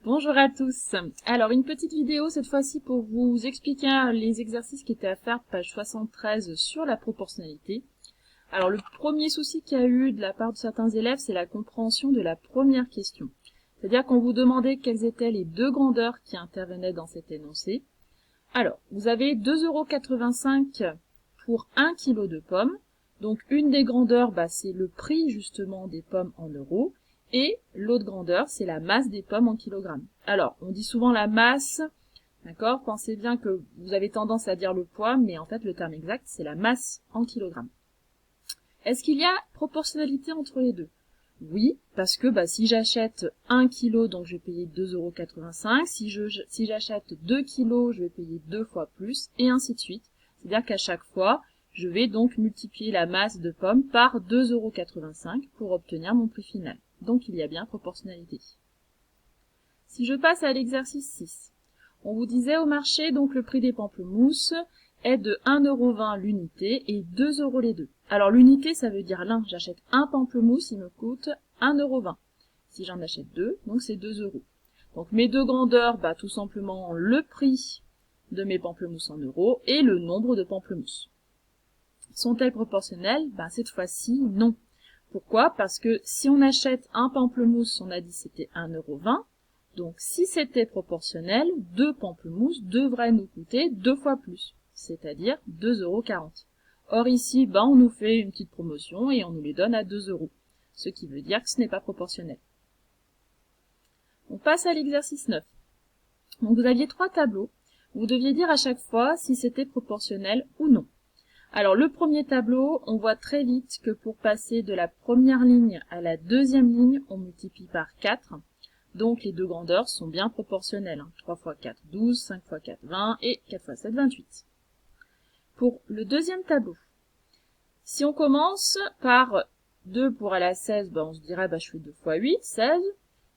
Bonjour à tous. Alors une petite vidéo cette fois-ci pour vous expliquer les exercices qui étaient à faire, page 73 sur la proportionnalité. Alors le premier souci qu'il y a eu de la part de certains élèves, c'est la compréhension de la première question. C'est-à-dire qu'on vous demandait quelles étaient les deux grandeurs qui intervenaient dans cet énoncé. Alors, vous avez 2,85 € pour 1 kg de pommes. Donc une des grandeurs, c'est le prix justement des pommes en euros. Et l'autre grandeur, c'est la masse des pommes en kilogrammes. Alors, on dit souvent la masse, d'accord? Pensez bien que vous avez tendance à dire le poids, mais en fait, le terme exact, c'est la masse en kilogrammes. Est-ce qu'il y a proportionnalité entre les deux? Oui, parce que si j'achète 1 kg, donc je vais payer 2,85 €. Si j'achète 2 kg, je vais payer 2 fois plus, et ainsi de suite. C'est-à-dire qu'à chaque fois, je vais donc multiplier la masse de pommes par 2,85 € pour obtenir mon prix final. Donc il y a bien proportionnalité. Si je passe à l'exercice 6, on vous disait au marché, donc le prix des pamplemousses est de 1,20 € l'unité et 2 € les deux. Alors l'unité, ça veut dire l'un. J'achète un pamplemousse, il me coûte 1,20 €. Si j'en achète deux, donc c'est 2 €. Donc mes deux grandeurs, tout simplement le prix de mes pamplemousses en euros et le nombre de pamplemousses. Sont-elles proportionnelles? Cette fois-ci, non. Pourquoi? Parce que si on achète un pamplemousse, on a dit c'était 1,20 €. Donc si c'était proportionnel, deux pamplemousses devraient nous coûter 2 fois plus, c'est-à-dire 2,40 €. Or ici, on nous fait une petite promotion et on nous les donne à 2 €, ce qui veut dire que ce n'est pas proportionnel. On passe à l'exercice 9. Donc vous aviez 3 tableaux. Vous deviez dire à chaque fois si c'était proportionnel ou non. Alors le premier tableau, on voit très vite que pour passer de la première ligne à la deuxième ligne, on multiplie par 4. Donc les deux grandeurs sont bien proportionnelles. 3 x 4, 12, 5 x 4, 20 et 4 x 7, 28. Pour le deuxième tableau, si on commence par 2 pour aller à 16, on se dirait je fais 2 x 8, 16.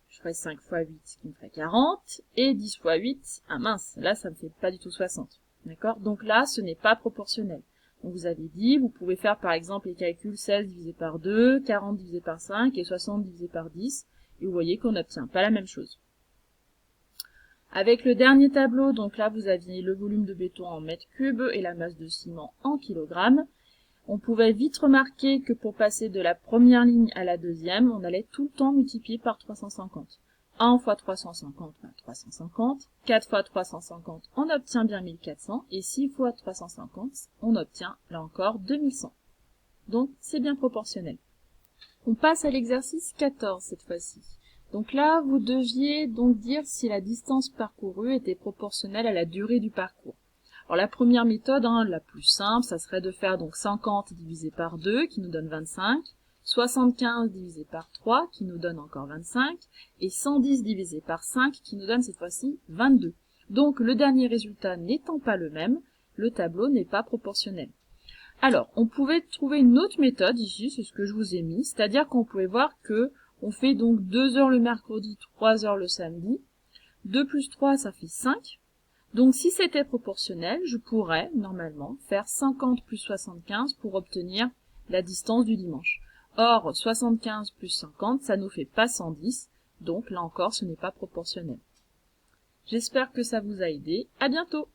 Je ferai 5 x 8, ce qui me ferait 40. Et 10 x 8, mince, là ça me fait pas du tout 60. D'accord? Donc là, ce n'est pas proportionnel. Donc vous avez dit, vous pouvez faire par exemple les calculs 16 divisé par 2, 40 divisé par 5 et 60 divisé par 10. Et vous voyez qu'on n'obtient pas la même chose. Avec le dernier tableau, donc là vous aviez le volume de béton en mètres cubes et la masse de ciment en kilogrammes. On pouvait vite remarquer que pour passer de la première ligne à la deuxième, on allait tout le temps multiplier par 350. 1 fois 350, 350. 4 fois 350, on obtient bien 1400. Et 6 fois 350, on obtient là encore 2100. Donc c'est bien proportionnel. On passe à l'exercice 14 cette fois-ci. Donc là, vous deviez donc dire si la distance parcourue était proportionnelle à la durée du parcours. Alors la première méthode, la plus simple, ça serait de faire donc 50 divisé par 2 qui nous donne 25, 75 divisé par 3 qui nous donne encore 25 et 110 divisé par 5 qui nous donne cette fois-ci 22. Donc le dernier résultat n'étant pas le même, le tableau n'est pas proportionnel. Alors, on pouvait trouver une autre méthode ici, c'est ce que je vous ai mis, c'est-à-dire qu'on pouvait voir que on fait donc 2 heures le mercredi, 3 heures le samedi. 2 plus 3, ça fait 5. Donc si c'était proportionnel, je pourrais, normalement, faire 50 plus 75 pour obtenir la distance du dimanche. Or, 75 plus 50, ça nous fait pas 110, donc là encore, ce n'est pas proportionnel. J'espère que ça vous a aidé. À bientôt!